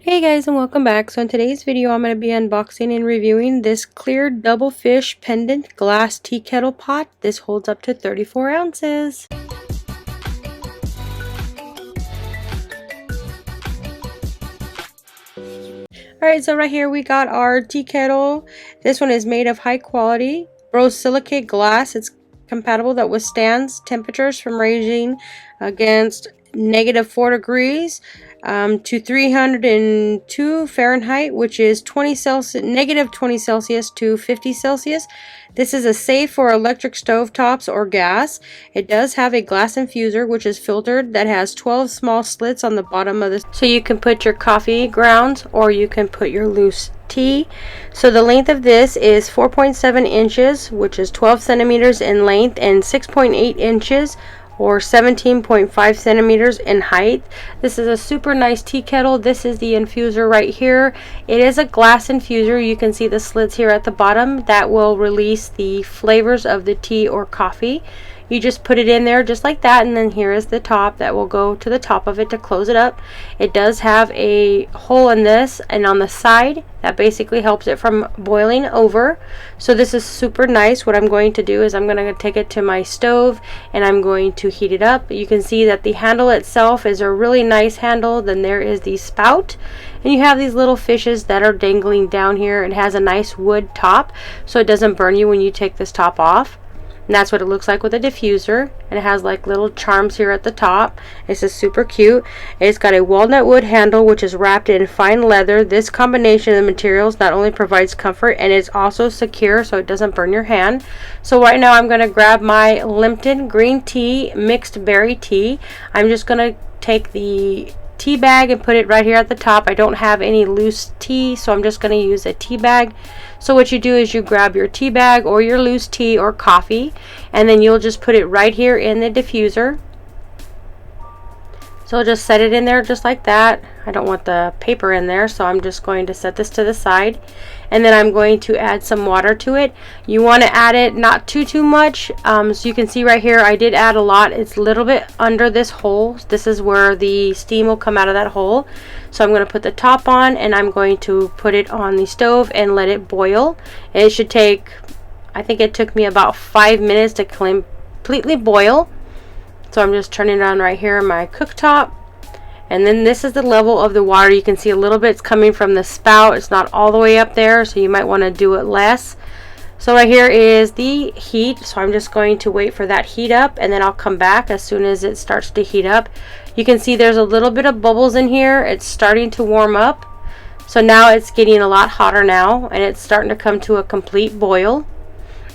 Hey guys, and welcome back. So in today's video I'm going to be unboxing and reviewing this clear double fish pendant glass tea kettle pot. This holds up to 34 ounces. Alright, so right here we got our tea kettle. This one is made of high quality borosilicate glass. It's compatible that withstands temperatures from ranging against -4 degrees to 302 Fahrenheit, which is -20 Celsius to 50 Celsius. This is a safe for electric stovetops or gas. It does have a glass infuser, which is filtered, that has 12 small slits on the bottom of this, so you can put your coffee grounds or you can put your loose tea. So the length of this is 4.7 inches, which is 12 centimeters in length, and 6.8 inches or 17.5 centimeters in height. This is a super nice tea kettle. This is the infuser right here. It is a glass infuser. You can see the slits here at the bottom that will release the flavors of the tea or coffee. You just put it in there just like that, and then here is the top that will go to the top of it to close it up. It does have a hole in this and on the side that basically helps it from boiling over. So this is super nice. What I'm going to do is I'm going to take it to my stove and I'm going to heat it up. You can see that the handle itself is a really nice handle. Then there is the spout, and you have these little fishes that are dangling down here. It has a nice wood top so it doesn't burn you when you take this top off. And that's what it looks like with a diffuser, and it has like little charms here at the top. It's just super cute. It's got a walnut wood handle which is wrapped in fine leather. This combination of materials not only provides comfort, and it's also secure so it doesn't burn your hand. So right now I'm going to grab my Lipton green tea mixed berry tea. I'm just going to take the tea bag and put it right here at the top. I don't have any loose tea, so I'm just going to use a tea bag. So what you do is you grab your tea bag or your loose tea or coffee, and then you'll just put it right here in the diffuser. So I'll just set it in there just like that. I don't want the paper in there, so I'm just going to set this to the side, and then I'm going to add some water to it. You want to add it not too much. So you can see right here I did add a lot. It's a little bit under this hole. This is where the steam will come out of that hole. So I'm going to put the top on, and I'm going to put it on the stove and let it boil. It should take, I think it took me about 5 minutes to completely boil. So I'm just turning it on right here in my cooktop. And then this is the level of the water. You can see a little bit's coming from the spout. It's not all the way up there, so you might want to do it less. So right here is the heat. So I'm just going to wait for that heat up, and then I'll come back as soon as it starts to heat up. You can see there's a little bit of bubbles in here. It's starting to warm up. So now it's getting a lot hotter now, and it's starting to come to a complete boil.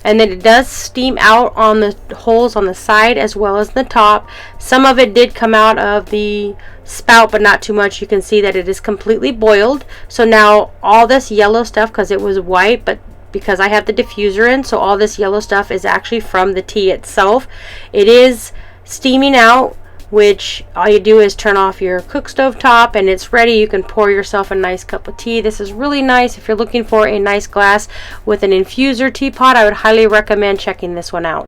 And then it does steam out on the holes on the side as well as the top. Some of it did come out of the spout, but not too much. You can see that it is completely boiled. So now all this yellow stuff, because it was white, but because I have the diffuser in, so all this yellow stuff is actually from the tea itself. It is steaming out, which all you do is turn off your cook stove top and it's ready. You can pour yourself a nice cup of tea. This is really nice. If you're looking for a nice glass with an infuser teapot, I would highly recommend checking this one out.